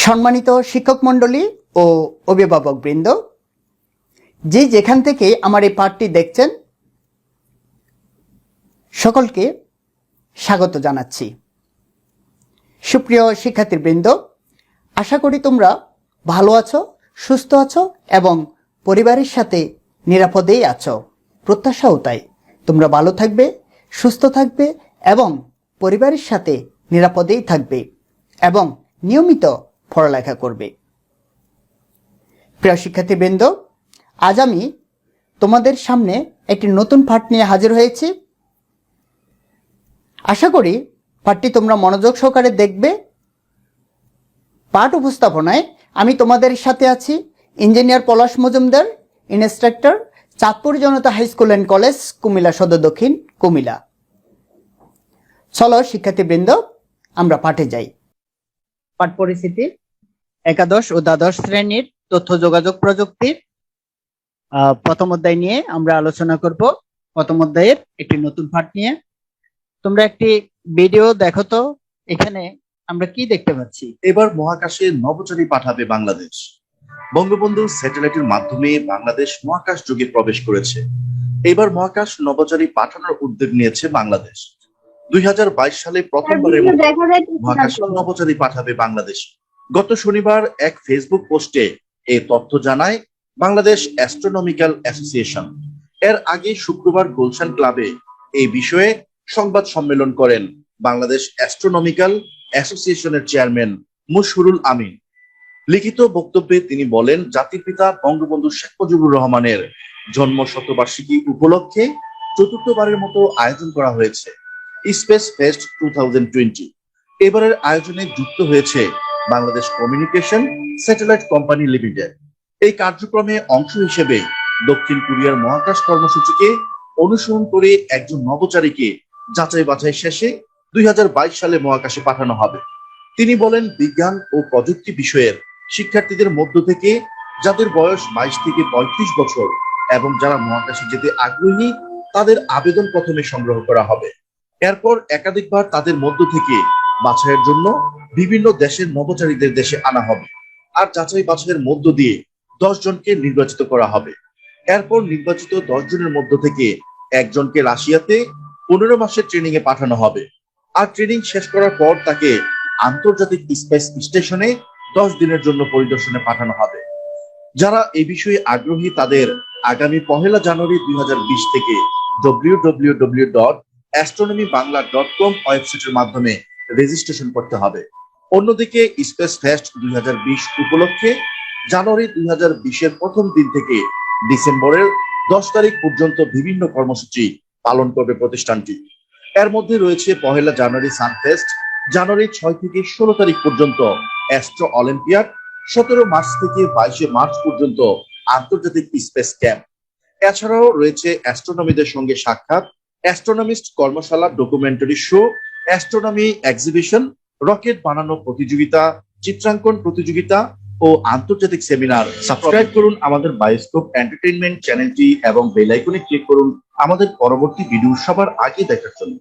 সম্মানিত শিক্ষক মণ্ডলী ও অভিভাবকবৃন্দ, যে যেখান থেকে আমার এই পাঠটি দেখছেন সকলকে স্বাগত জানাচ্ছি। সুপ্রিয় শিক্ষার্থীবৃন্দ, আশা করি তোমরা ভালো আছো, সুস্থ আছো এবং পরিবারের সাথে নিরাপদেই আছো। প্রত্যাশাও তাই, তোমরা ভালো থাকবে, সুস্থ থাকবে এবং পরিবারের সাথে নিরাপদেই থাকবে এবং নিয়মিত পড়ালেখা করবে। প্রিয় শিক্ষার্থীবৃন্দ, আজ আমি তোমাদের সামনে একটি নতুন পাঠ নিয়ে হাজির হয়েছি। আশা করি পাঠটি তোমরা মনোযোগ সহকারে দেখবে। পাঠ উপস্থাপনায় আমি তোমাদের সাথে আছি engineer Palash Majumdar, instructor, Chandpur Janata high school and college, Comilla Sadar Dakshin, Comilla. চলো শিক্ষার্থীবৃন্দ, আমরা পাঠে যাই। পাঠ পরিস্থিতি একাদশ ও দ্বাদশ শ্রেণীর তথ্য যোগাযোগ প্রযুক্তির প্রথম অধ্যায় নিয়ে আমরা আলোচনা করব। প্রথম অধ্যায়ের একটি নতুন পাঠ নিয়ে। তোমরা একটি ভিডিও দেখো তো, এখানে আমরা কি দেখতে পাচ্ছি? এবার মহাকাশে নভোচারী পাঠাবে বাংলাদেশ। বঙ্গবন্ধু স্যাটেলাইটের মাধ্যমে বাংলাদেশ মহাকাশ যুগে প্রবেশ করেছে। এবার মহাকাশ নভোচারী পাঠানোর উদ্যোগ নিয়েছে বাংলাদেশ। 2022 সালে প্রথমবারের মতো মহাকাশ নভোচারী পাঠাবে বাংলাদেশ। গত শনিবার এক ফেসবুক পোস্টে এই তথ্য জানায় বাংলাদেশ অ্যাস্ট্রোনমিক্যাল অ্যাসোসিয়েশন। এর আগে শুক্রবার গুলশান ক্লাবে এই বিষয়ে সংবাদ সম্মেলন করেন বাংলাদেশ অ্যাস্ট্রোনমিক্যাল অ্যাসোসিয়েশনের চেয়ারম্যান মুশহুরুল আমিন। লিখিত বক্তব্যে তিনি বলেন, জাতির পিতা বঙ্গবন্ধু শেখ মুজিবুর রহমানের জন্ম শতবার্ষিকী উপলক্ষে চতুর্থবারের মতো আয়োজন করা হয়েছে স্পেস ফেস্ট 2020। এবারের আয়োজনে যুক্ত হয়েছে Bangladesh communication satellite company limited. এই কার্যক্রমে অংশ হিসেবে দক্ষিণ কোরিয়ার মহাকাশ কর্মসূচিকে অনুসরণ করে একজন নভোচারীকে যাচাই বাছাই শেষে 2022 সালে মহাকাশে পাঠানো হবে। তিনি বলেন, বিজ্ঞান ও প্রযুক্তি বিষয়ের শিক্ষার্থীদের মধ্য থেকে যাদের বয়স 22 থেকে 35 বছর এবং যারা মহাকাশে যেতে আগ্রহী তাদের আবেদন প্রথমে সংগ্রহ করা হবে। এরপর একাধিকবার তাদের মধ্য থেকে বাছাইয়ের জন্য বিভিন্ন দেশের নভোচারীদের দেশে আনা হবে আর যাচাই বাছাইয়ের মধ্য দিয়ে 10 জনকে নির্বাচিত করা হবে। এরপর নির্বাচিত 10 জনের মধ্য থেকে একজনকে রাশিয়াতে 15 মাসের ট্রেনিং এ পাঠানো হবে আর ট্রেনিং শেষ করার পর তাকে আন্তর্জাতিক স্পেস স্টেশনে 10 দিনের জন্য পরিদর্শনে পাঠানো হবে। যারা এই বিষয়ে আগ্রহী তাদের আগামী 1 জানুয়ারি 2020 থেকে www.astronomybangla.com ওয়েবসাইটের মাধ্যমে রেজিস্ট্রেশন করতে হবে। অন্যদিকে স্পেস ফেস্ট 2020 উপলক্ষে জানুয়ারি 2020-এর প্রথম দিন থেকে ডিসেম্বরের 10 তারিখ পর্যন্ত বিভিন্ন কর্মসূচি পালন করবে প্রতিষ্ঠানটি। এর মধ্যে রয়েছে 1 জানুয়ারি সানফেস্ট, জানুয়ারি 6 থেকে 16 তারিখ পর্যন্ত অ্যাস্ট্রো অলিম্পিয়াড, 17 মার্চ থেকে 22 মার্চ পর্যন্ত আন্তর্জাতিক স্পেস ক্যাম্প। এছাড়াও রয়েছে অ্যাস্ট্রোনমিদের সঙ্গে সাক্ষাৎ, অ্যাস্ট্রোনমিস্ট কর্মশালা, documentary show, astronomy exhibition, rocket বানানো প্রতিযোগিতা, চিত্রাঙ্কন প্রতিযোগিতা ও আন্তর্জাতিক সেমিনার। সাবস্ক্রাইব করুন আমাদের বায়োস্কোপ এন্টারটেইনমেন্ট চ্যানেলটি এবং বেল আইকনে ক্লিক করুন আমাদের পরবর্তী ভিডিও সবার আগে দেখার জন্য।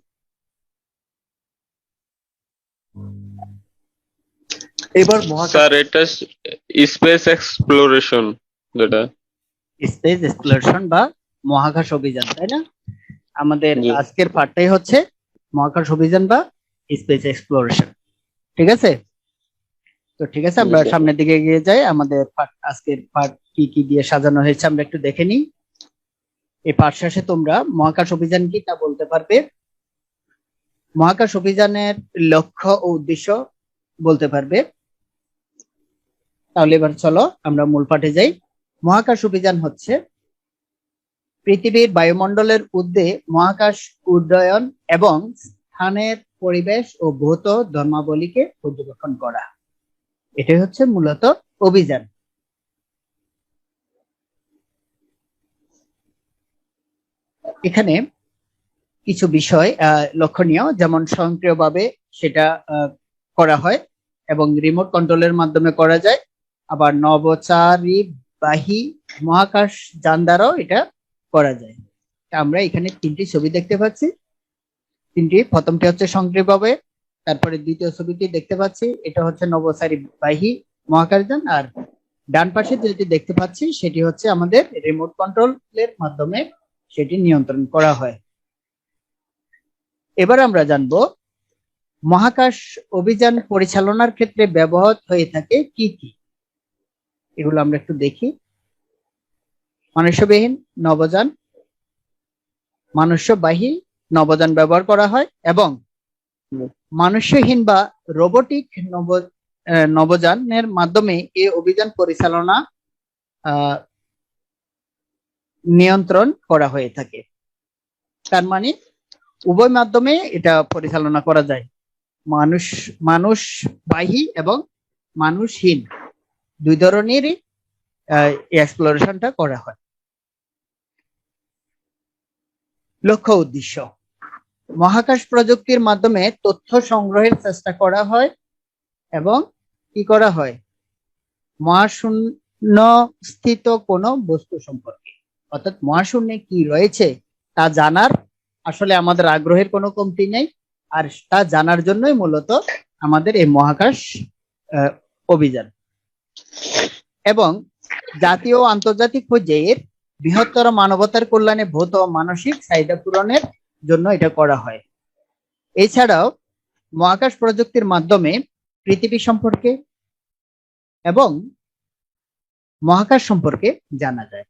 এবার স্যার, এটা স্পেস এক্সপ্লোরেশন, যেটা স্পেস এক্সপ্লোরেশন বা মহাকাশ অভিযান, তাই না? আমাদের আজকের পাঠটাই হচ্ছে মহাকাশ অভিযান বা স্পেস এক্সপ্লোরেশন। ঠিক আছে, তো ঠিক আছে, আমরা সামনের দিকে এগিয়ে যাই। আমাদের আজকের পাঠ কি কি দিয়ে সাজানো হয়েছে আমরা একটু দেখে নিই। এই পাঠ শেষে তোমরা মহাকাশ অভিযান কি তা বলতে পারবে, মহাকাশ অভিযানের লক্ষ্য ও উদ্দেশ্য বলতে পারবে। তাহলে এবার চলো আমরা মূল পাঠে যাই। মহাকাশ অভিযান হচ্ছে পৃথিবীর বায়ুমণ্ডলের ঊর্ধ্বে মহাকাশ উড্ডয়ন এবং স্থানের পরিবেশ ও ভৌত ধর্মাবলীকে পর্যবেক্ষণ করা। এটাই হচ্ছে মূলত অভিযান। এখানে কিছু বিষয় লক্ষণীয়, যেমন স্বয়ংক্রিয়ভাবে সেটা করা হয় এবং রিমোট কন্ট্রোলের মাধ্যমে করা যায়। আবার নভোচারীবাহী মহাকাশ যান দ্বারাও এটা করা যায়। আমরা এখানে 3টি ছবি দেখতে পাচ্ছি। প্রথমটি হচ্ছে স্বয়ংক্রিয়ভাবে, তারপরে দ্বিতীয় ছবিটি দেখতে পাচ্ছি, এটা হচ্ছে নভোচারীবাহী মহাকাশযান। আর ডান পাশে যেটি দেখতে পাচ্ছি সেটি হচ্ছে আমাদের রিমোট কন্ট্রোলের মাধ্যমে সেটি নিয়ন্ত্রণ করা হয়। এবার আমরা জানবো মহাকাশ অভিযান পরিচালনার ক্ষেত্রে ব্যবহৃত হয়ে থাকে কি কি। এগুলো আমরা একটু দেখি। মনুষ্যবিহীন নভোযান, মনুষ্যবাহী নভোযান ব্যবহার করা হয় এবং মানুষহীন বা রোবোটিক নভোযানের মাধ্যমে এই অভিযান পরিচালনা নিয়ন্ত্রণ করা হয়ে থাকে। তার মানে উভয় মাধ্যমে এটা পরিচালনা করা যায়, মানুষবাহী এবং মানুষহীন দুই ধরনেরই এক্সপ্লোরেশনটা করা হয়। লক্ষ্য উদ্দেশ্য, মহাকাশ প্রযুক্তির মাধ্যমে তথ্য সংগ্রহের চেষ্টা করা হয় এবং কি করা হয়, মহাশূন্য স্থিত কোনো বস্তু সম্পর্কে, অর্থাৎ মহাশূন্যে কি রয়েছে তা জানার আসলে আমাদের আগ্রহের কোনো কমতি নেই। আর তা জানার জন্যই মূলত আমাদের এই মহাকাশ অভিযান। এবং জাতীয় ও আন্তর্জাতিক পর্যায়ের বৃহত্তর মানবতার কল্যাণে ভৌত ও মানসিক চাহিদা পূরণের জন্য এটা করা হয়। এছাড়াও মহাকাশ প্রযুক্তির মাধ্যমে পৃথিবী সম্পর্কে এবং মহাকাশ সম্পর্কে জানা যায়।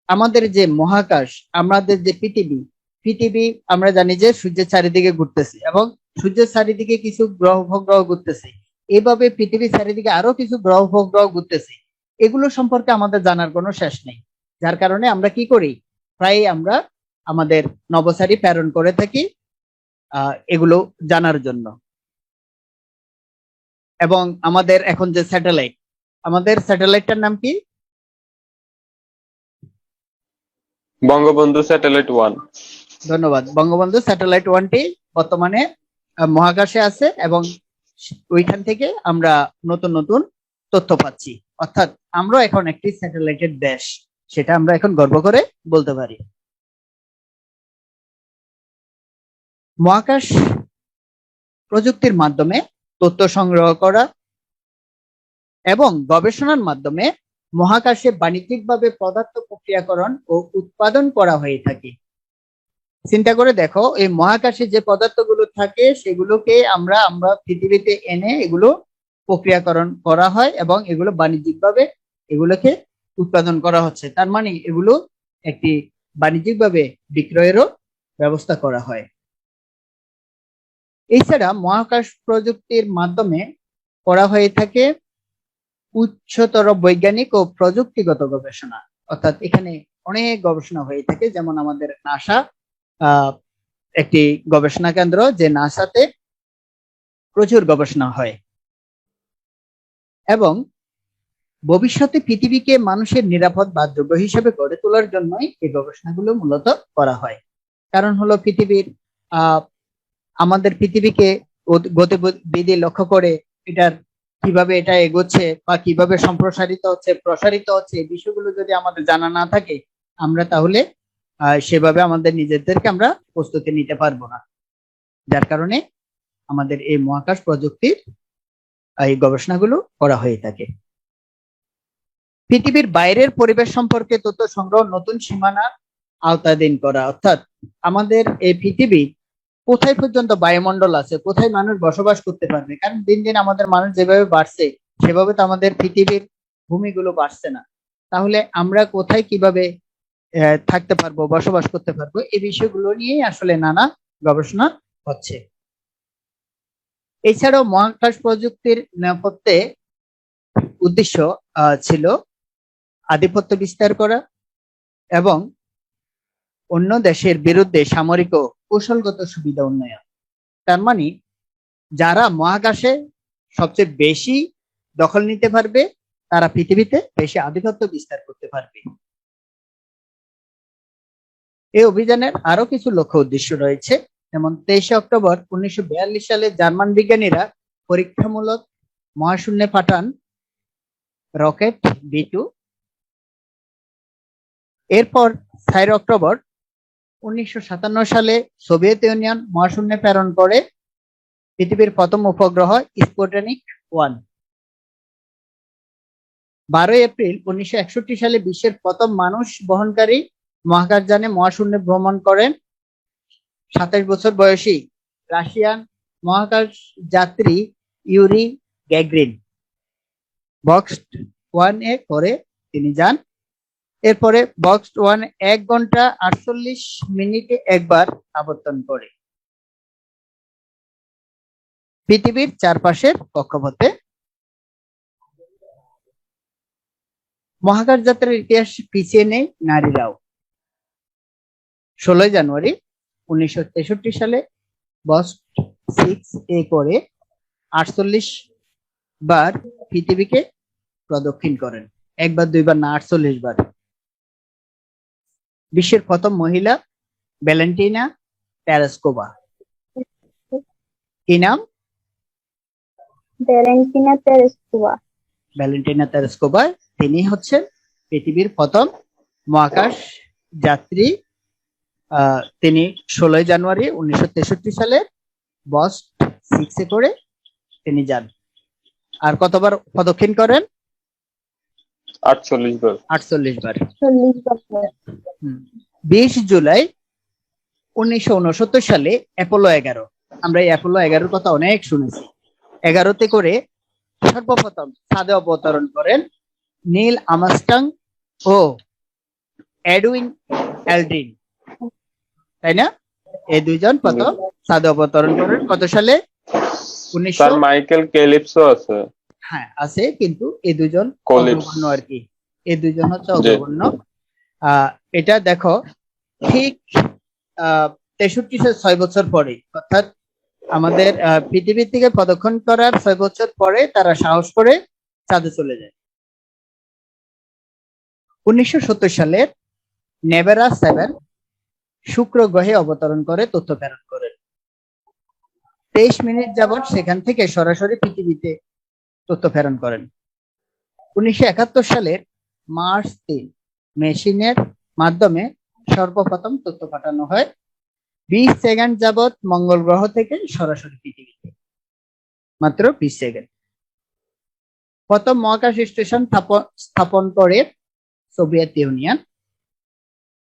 আমাদের যে মহাকাশ, আমাদের যে পৃথিবী আমরা জানি যে সূর্যের চারিদিকে ঘুরতেছে এবং সূর্যের চারিদিকে কিছু গ্রহ উপগ্রহ ঘুরতেছে। এইভাবে পৃথিবীর চারিদিকে আরো কিছু গ্রহ উপগ্রহ ঘুরতেছে। এগুলো সম্পর্কে আমাদের জানার কোনো শেষ নেই, যার কারণে আমরা কি করি, প্রায় আমরা আমাদের নভোচারী প্রেরণ করে থাকি এগুলো জানার জন্য। এবং আমাদের এখন যে স্যাটেলাইট, আমাদের স্যাটেলাইটটার নাম কি? বঙ্গবন্ধু স্যাটেলাইট 1। ধন্যবাদ। বঙ্গবন্ধু স্যাটেলাইট 1টি বর্তমানে মহাকাশে আছে এবং ওইখান থেকে আমরা নতুন নতুন তথ্য পাচ্ছি। অর্থাৎ আমরা এখন একটি স্যাটেলাইটের দেশ, সেটা আমরা এখন গর্ব করে বলতে পারি। মহাকাশ প্রযুক্তির মাধ্যমে তথ্য সংগ্রহ করা এবং গবেষণার মাধ্যমে মহাকাশে বাণিজ্যিকভাবে পদার্থ প্রক্রিয়াকরণ ও উৎপাদন করা হয়ে থাকে। চিন্তা করে দেখো, এই মহাকাশে যে পদার্থগুলো থাকে সেগুলোকে আমরা পৃথিবীতে এনে এগুলো প্রক্রিয়াকরণ করা হয় এবং এগুলো বাণিজ্যিকভাবে এগুলোকে উৎপাদন করা হচ্ছে। তার মানে এগুলো একটি বাণিজ্যিকভাবে বিক্রয়েরও ব্যবস্থা করা হয়। এছাড়া মহাকাশ প্রযুক্তির মাধ্যমে করা হয়ে থাকে উচ্চতর বৈজ্ঞানিক ও প্রযুক্তিগত গবেষণা। অর্থাৎ এখানে অনেক গবেষণা হয়ে থাকে, যেমন আমাদের নাসা একটি গবেষণা কেন্দ্র, যে নাসাতে প্রচুর গবেষণা হয় এবং ভবিষ্যতে পৃথিবীকে মানুষের নিরাপদ বাসযোগ্য হিসেবে গড়ে তোলার জন্যই এই গবেষণাগুলো মূলত করা হয়। কারণ হলো আমাদের পৃথিবীকে গতিবিধি লক্ষ্য করে এটার কিভাবে এটা এগোচ্ছে বা কিভাবে প্রসারিত হচ্ছে এই বিষয়গুলো যদি আমাদের জানা না থাকে, আমরা তাহলে সেভাবে আমাদের নিজেদেরকে আমরা প্রস্তুতি নিতে পারবো না। যার কারণে আমাদের এই মহাকাশ প্রযুক্তির এই গবেষণাগুলো করা হয়ে থাকে। পৃথিবীর বাইরের পরিবেশ সম্পর্কে তথ্য সংগ্রহ, নতুন সীমানা আওতাধীন করা, অর্থাৎ আমাদের এই পৃথিবী কোথায় পর্যন্ত বায়ুমণ্ডল আছে, কোথায় মানুষ বসবাস করতে পারবে। কারণ দিন দিন আমাদের মানুষ যেভাবে বাড়ছে সেভাবে তো আমাদের পৃথিবীর ভূমিগুলো বাড়ছে না। তাহলে আমরা কোথায় কিভাবে থাকতে পারবো, বসবাস করতে পারবো, এই বিষয়গুলো নিয়েই আসলে নানা গবেষণা হচ্ছে। এছাড়াও মহাকাশ প্রযুক্তির নেপথ্যে উদ্দেশ্য ছিল আধিপত্য বিস্তার করা এবং অন্য দেশের বিরুদ্ধে সামরিক ও কৌশলগত সুবিধা উন্নয়ন। তার মানে যারা মহাকাশে সবচেয়ে বেশি দখল নিতে পারবে তারা পৃথিবীতে বেশি আধিপত্য বিস্তার করতে পারবে। এই অভিযানের আরো কিছু লক্ষ্য উদ্দেশ্য রয়েছে, যেমন 23 অক্টোবর 1942 সালে জার্মান বিজ্ঞানীরা পরীক্ষামূলক মহাশূন্যে পাঠান রকেট B2। এরপর 4 অক্টোবর 1957 সালে সোভিয়েত ইউনিয়ন মহাশূন্যে প্রেরণ করে পৃথিবীর প্রথম উপগ্রহ স্পুটনিক 1। 12 এপ্রিল 1961 সালে বিশ্বের প্রথম মানুষ বহনকারী মহাকাশযানে মহাশূন্যে ভ্রমণ করেন 27 বছর বয়সী রাশিয়ান মহাকাশ যাত্রী ইউরি গ্যাগরিন। বক্স-1 করে তিনি যান। এরপরে বক্স-1 1 ঘন্টা 48 মিনিটে একবার আবর্তন করে পৃথিবীর চারপাশের কক্ষপথে। মহাকাশ যাত্রার ইতিহাস পিছিয়ে নেই নারীরাও। 16 জানুয়ারি 1963 সালে বক্স-6 করে 48 বার পৃথিবীকে প্রদক্ষিণ করেন, একবার দুইবার না, 48 বার। বিশ্বের প্রথম মহিলা ভ্যালেন্টিনা তেরেস্কোভা। কি নাম? Valentina Tereshkova. Valentina Tereshkova. তিনি হচ্ছেন পৃথিবীর প্রথম মহাকাশ যাত্রী। তিনি 16 জানুয়ারি 1963 সালে বক্স-6 করে তিনি যান। আর কতবার প্রদক্ষিণ করেন? 48 বার। 48 বার। 40 বছর। 20 জুলাই 1969 সালে অ্যাপোলো 11, আমরা এই অ্যাপোলো 11 কথা অনেক শুনেছি, 11তে করে সর্বপ্রথম চাঁদে অবতরণ করেন নীল আর্মস্ট্রং ও এডউইন অ্যালড্রিন, তাই না? এই দুইজন প্রথম চাঁদে অবতরণ করেন কত সালে? 1900। স্যার মাইকেল ক্যালিপসো আছে। হ্যাঁ আছে, কিন্তু এই দুজন কলিপস। অগ্রগণ্য আর কি, এই দুজন হচ্ছে অগ্রগণ্য। এটা দেখো ঠিক 6 বছর পরে, অর্থাৎ আমাদের পৃথিবী থেকে প্রদক্ষিণ করার 6 বছর পরে তারা সাহস করে চাঁদে চলে যায়। 1970 সালের নেভেরা 7 শুক্র গ্রহে অবতরণ করে তথ্য প্রেরণ করেন। 23 মিনিট যাবৎ সেখান থেকে সরাসরি পৃথিবীতে তথ্য প্রেরণ করেন। 1971 সালের মার্চ 3 মেশিনের মাধ্যমে সর্বপ্রথম তথ্য পাঠানো হয় 20 সেকেন্ড যাবৎ মঙ্গল গ্রহ থেকে সরাসরি পৃথিবীতে, মাত্র 20 সেকেন্ড। প্রথম মহাকাশ স্টেশন স্থাপন করে সোভিয়েত ইউনিয়ন,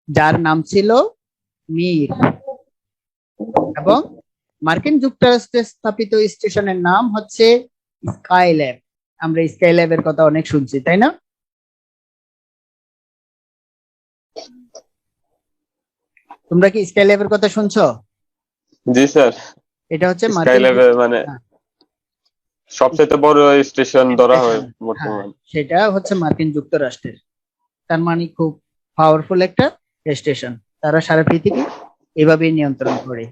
যার নাম ছিল মির, এবং মার্কিন যুক্তরাষ্ট্রে স্থাপিত স্টেশনের নাম হচ্ছে স্কাইল্যাব। আমরা স্কাইল্যাবের কথা অনেক শুনছি, তাই না? তোমরা কি স্কাইল্যাবের কথা শুনছো? জি স্যার। এটা হচ্ছে স্কাইল্যাবে মানে সবচেয়ে বড় স্টেশন ধরা হয় বর্তমানে। সেটা হচ্ছে মার্কিন যুক্তরাষ্ট্রের, তার মানে খুব পাওয়ারফুল একটা স্টেশন। তারা সারা পৃথিবী এভাবেই নিয়ন্ত্রণ করে।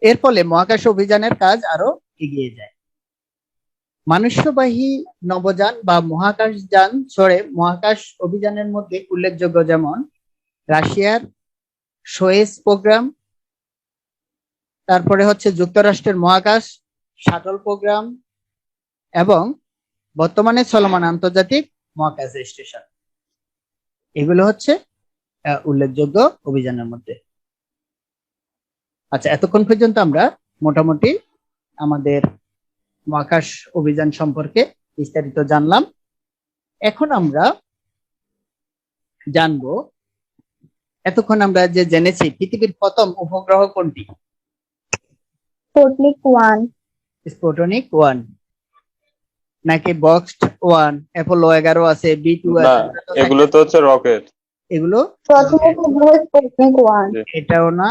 এর ফলে মহাকাশ অভিযানের কাজ আরো এগিয়ে যায়। মানুষ্যবাহী নভোযান বা মহাকাশ যান ছড়ে মহাকাশ অভিযানের মধ্যে উল্লেখযোগ্য যেমন রাশিয়ার সোয়েজ প্রোগ্রাম, তারপরে হচ্ছে যুক্তরাষ্ট্রের মহাকাশ শাটল প্রোগ্রাম, এবং বর্তমানে চলমান আন্তর্জাতিক মহাকাশ স্টেশন। এগুলো হচ্ছে উল্লেখযোগ্য অভিযানের মধ্যে। আচ্ছা, এতক্ষণ পর্যন্ত আমরা মোটামুটি আমাদের মহাকাশ অভিযান সম্পর্কে বিস্তারিত জানলাম। এখন আমরা জানবো, এতক্ষণ আমরা যে জেনেছি পৃথিবীর প্রথম উপগ্রহ কোনটি? স্পুটনিক 1। স্পুটনিক 1 নাকি বক্স-1? অ্যাপোলো 11 আছে, B2 না, আছে, এগুলো তো হচ্ছে রকেট। এগুলো প্রথম উপগ্রহ স্পুটনিক 1। এটাও না,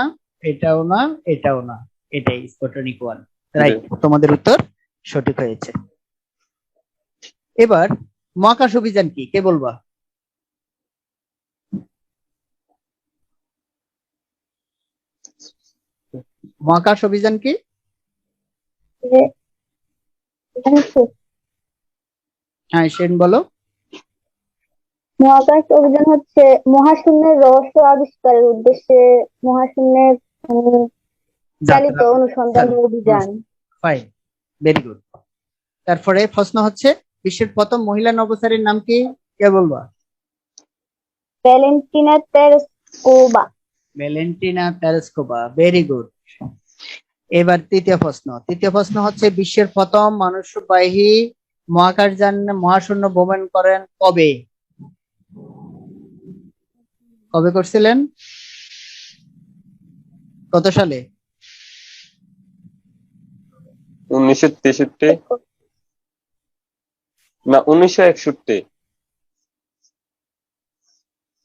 এটাও না, এটাও না, এটাই স্পুটনিক 1। রাইট, তোমাদের উত্তর সঠিক হয়েছে। এবার মহাকাশ অভিযান কি, কে বলবা? মহাকাশ অভিযান কি? হ্যাঁ, সেন বলো। মহাকাশ অভিযান হচ্ছে মহাশূন্যের রহস্য আবিষ্কারের উদ্দেশ্যে মহাশূন্যের চালিত অনুসন্ধান অভিযান। Fine, very good. তারপরে প্রশ্ন হচ্ছে বিশ্বের প্রথম মহিলা নভোচারীর নাম কি, কে বলবা? Valentina Tereshkova. Valentina Tereshkova, very good. এবার তৃতীয় প্রশ্ন হচ্ছে বিশ্বের প্রথম মানুষবাহী মহাকাশযান মহাশূন্য ভ্রমণ করেন কবে? কবে করছিলেন? কত সালে? 1963 না 1961।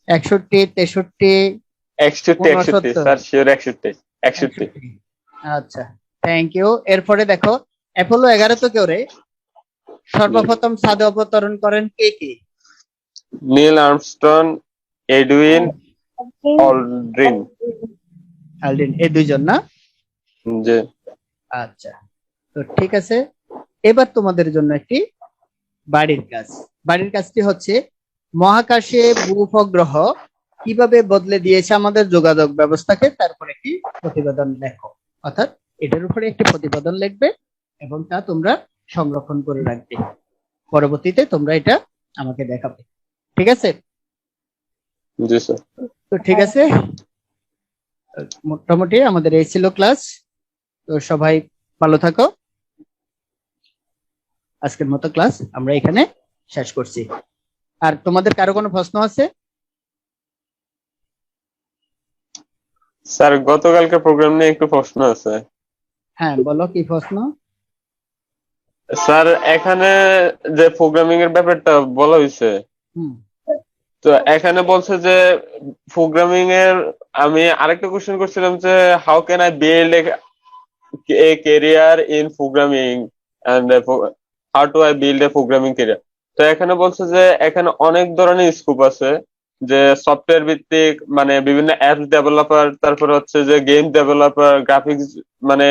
61, 63, 61 69? Sir, sure 61। 61। আচ্ছা, থ্যাংক ইউ। এরপরে দেখো, অ্যাপোলো 11 তো কেউ রে সর্বপ্রথম চাঁদে অবতরণ করেন কে কে? Neil Armstrong, Edwin Aldrin. Aldrin, এই দুইজন না? যে আচ্ছা, তো ঠিক আছে। এবার তোমাদের জন্য একটি বাড়ির কাজ। বাড়ির কাজটি হচ্ছে মহাকাশে ভূ-উপগ্রহ কিভাবে বদলে দিয়েছে আমাদের যোগাযোগ ব্যবস্থাকে, তারপর একটি প্রতিবেদন লেখো। অর্থাৎ এটার উপরে একটি প্রতিবেদন লিখবে এবং তা তোমরা সংরক্ষণ করে রাখবে। পরবর্তীতে তোমরা এটা আমাকে দেখাবে। ঠিক আছে? জি স্যার। তো ঠিক আছে, মোটামুটি আমাদের এই ছিল ক্লাস। তো সবাই ভালো থাকো। আজকের মতো ক্লাস আমরা এখানে শেষ করছি। আর তোমাদের কারো কোনো প্রশ্ন আছে? স্যার, গতকালকে প্রোগ্রাম নিয়ে একটু প্রশ্ন আছে। হ্যাঁ, বলো কি প্রশ্ন? স্যার, এখানে যে প্রোগ্রামিং এর ব্যাপারটা বলা হয়েছে, হুম, তো এখানে বলছে যে প্রোগ্রামিং এর, আমি আরেকটা কোশ্চেন করছিলাম যে how can I build a career in programming and how to I build a programming career. তো এখানে বলছে যে এখানে অনেক ধরনের স্কোপ আছে, যে সফটওয়্যার ভিত্তিক মানে বিভিন্ন অ্যাপস ডেভেলপার, তারপরে হচ্ছে যে গেম ডেভেলপার, গ্রাফিক্স মানে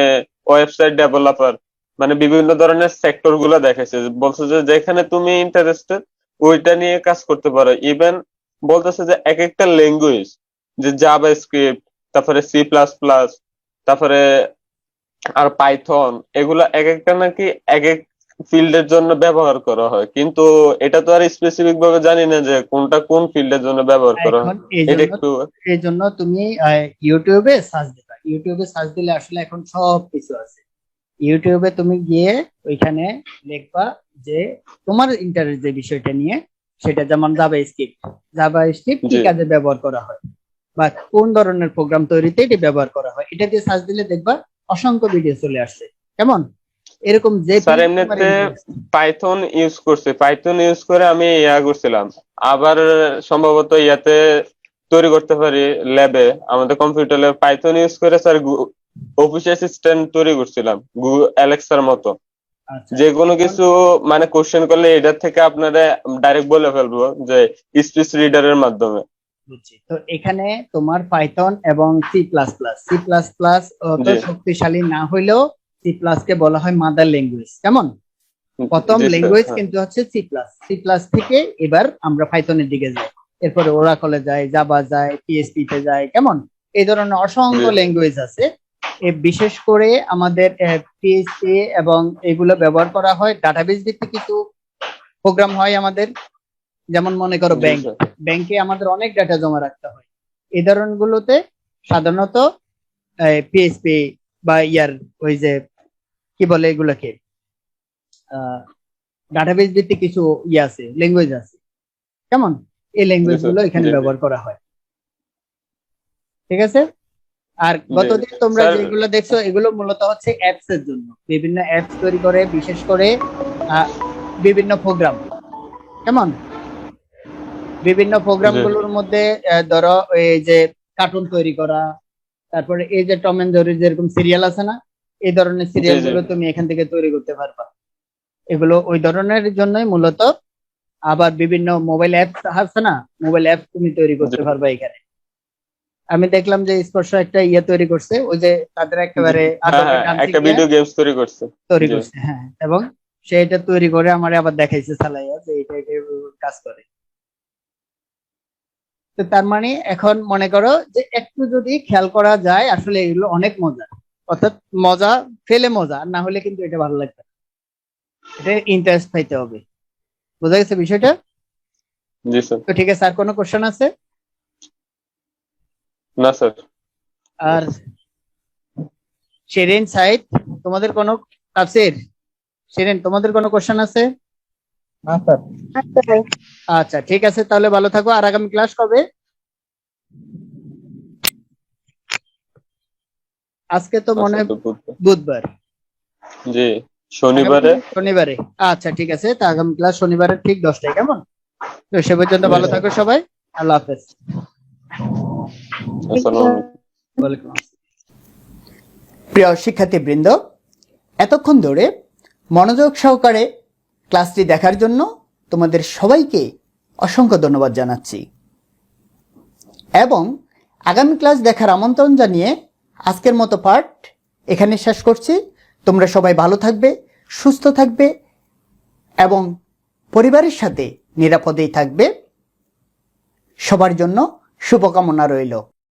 ওয়েবসাইট ডেভেলপার, মানে বিভিন্ন ধরনের সেক্টর গুলো দেখাইছে। বলছে যে যেখানে তুমি ইন্টারেস্টেড ওইটা নিয়ে কাজ করতে পারো। ইভেন বলতেছে যে এক একটা ল্যাঙ্গুয়েজ, যে জাভা স্ক্রিপ্ট, তারপরে সি প্লাস প্লাস, তারপরে আর পাইথন, এগুলা এক একটা নাকি এক এক ফিল্ডের জন্য ব্যবহার করা হয়, কিন্তু এটা তো আর স্পেসিফিক ভাবে জানি না যে কোনটা কোন ফিল্ডের জন্য ব্যবহার করা এখন হয়। এটা একটু এই জন্য তুমি ইউটিউবে সার্চ দিবা। ইউটিউবে সার্চ দিলে আসলে এখন সব কিছু আছে। ইউটিউবে তুমি গিয়ে ওইখানে লিখবা যে তোমার ইন্টারেস্ট যে বিষয়টা নিয়ে, সেটা যেমন জাভা স্ক্রিপ্ট কি জি কাজে ব্যবহার করা হয় বা কোন ধরনের প্রোগ্রাম তৈরিতে এটি ব্যবহার করা হয়, এটা দিয়ে সার্চ দিলে দেখবা অসংখ্য ভিডিও চলে আসছে। কেমন? এরকম যে স্যার, field তোমার এমনিতে interest। পাইথন ইউজ করছি, পাইথন ইউজ করে আমি ইয়া করছিলাম, আবার সম্ভবত ইয়াতে তৈরি করতে পারি ল্যাবে, আমাদের কম্পিউটার ল্যাব পাইথন ইউজ করে স্যার অফিস অ্যাসিস্ট্যান্ট তৈরি করছিলাম গুগল অ্যালেক্সার মতো। আচ্ছা, যে কোনো এখন কিছু মানে কোশ্চেন করলে এটার থেকে আপনারা ডাইরেক্ট বলে ফেলবো যে স্পিচ রিডারের মাধ্যমে। বুঝছি। তো এখানে তোমার পাইথন এবং সি প্লাস প্লাস অত জি শক্তিশালী না হইলেও সি প্লাস কে বলা হয় মাদার ল্যাঙ্গুয়েজ। কেমন? প্রথম জি স্যার। ল্যাঙ্গুয়েজ হ্যাঁ কিন্তু হচ্ছে সি প্লাস থেকে এবার আমরা পাইথনের দিকে যাই, এরপরে ওরাকলে যাই, জাভা যায়, পিএসপি তে যাই। কেমন? এই ধরনের জি অসংখ্য ল্যাঙ্গুয়েজ আছে। বিশেষ করে আমাদের পিএসপি এবং এগুলো ব্যবহার করা হয় ডাটাবেজ ভিত্তিক কিছু প্রোগ্রাম হয় আমাদের। যেমন মনে করো জি স্যার। ব্যাংকে আমাদের অনেক ডাটা জমা রাখতে হয়। এই ধরনগুলোতে সাধারণত পিএসপি বা ওই যে কি বলে এগুলোকে, ডাটাবেজ ভিত্তিক কিছু আছে, ল্যাঙ্গুয়েজ আছে। কেমন? এই জি ল্যাঙ্গুয়েজ স্যার। গুলো এখানে জি ব্যবহার করা হয়। ঠিক আছে? আর জি গতদিন তোমরা স্যার। যেগুলো দেখছো এগুলো মূলত হচ্ছে অ্যাপস এর জন্য, বিভিন্ন অ্যাপস তৈরি করে, বিশেষ করে আহ, বিভিন্ন প্রোগ্রাম। কেমন? বিভিন্ন প্রোগ্রাম জি গুলোর মধ্যে ধরো এই যে কার্টুন তৈরি করা, তারপরে এই যে টম এন্ড জেরি যেরকম সিরিয়াল আছে না, এই ধরনের জি সিরিয়াল জি গুলো তুমি এখান থেকে তৈরি করতে পারবা। এগুলো ওই ধরনের জন্যই মূলত। আবার বিভিন্ন মোবাইল অ্যাপস আছে না, মোবাইল অ্যাপস তুমি তৈরি জি করতে পারবা এখানে। আমি দেখলাম যে স্পর্শ একটা তৈরি করছে, ওই যে তাদের জি। একেবারে হ্যাঁ আদরের হ্যাঁ, ডান্সিং একটা ভিডিও গেমস তৈরি করছে। তৈরি জি করছে। হ্যাঁ, এবং সে এটা তৈরি করে আমার আবার দেখাইছে চালাইয়া যে এটা এটা কাজ করে। তো তার মানে এখন মনে করো যে একটু যদি খেয়াল করা যায়, আসলে এগুলো অনেক মজা। অর্থাৎ মজা ফেলে মজা, আর না হলে কিন্তু এটা ভালো লাগবে না। এটা ইন্টারেস্ট পাইতে হবে। বোঝা গেছে বিষয়টা? জি স্যার। তো ঠিক আছে, আর কোনো কোশ্চেন আছে? না স্যার। আর শেরিন সাইদ, তোমাদের কোনো তাফসীর, শেরিন তোমাদের কোনো কোশ্চেন আছে? আচ্ছা ভাই। আচ্ছা ঠিক আছে, তাহলে ভালো থাকো। আর আগামী ক্লাস কবে? আজকে তো মনে হয় আজকে তো বুধবার। বুধবার, জি, শনিবারে। শনিবারে। আচ্ছা ঠিক আছে, তা আগামী ক্লাস শনিবারে ঠিক 10টায়, কেমন? তো সে পর্যন্ত ভালো থাকো সবাই। আল্লাহ হাফেজ। আসসালামু আলাইকুম। ওয়ালাইকুম আসসালাম। প্রিয় শিক্ষার্থীবৃন্দ, এতক্ষণ ধরে মনোযোগ সহকারে ক্লাসটি দেখার জন্য তোমাদের সবাইকে অসংখ্য ধন্যবাদ জানাচ্ছি এবং আগামী ক্লাস দেখার আমন্ত্রণ জানিয়ে আজকের মতো পাঠ এখানে শেষ করছি। তোমরা সবাই ভালো থাকবে, সুস্থ থাকবে এবং পরিবারের সাথে নিরাপদেই থাকবে। সবার জন্য শুভকামনা রইল।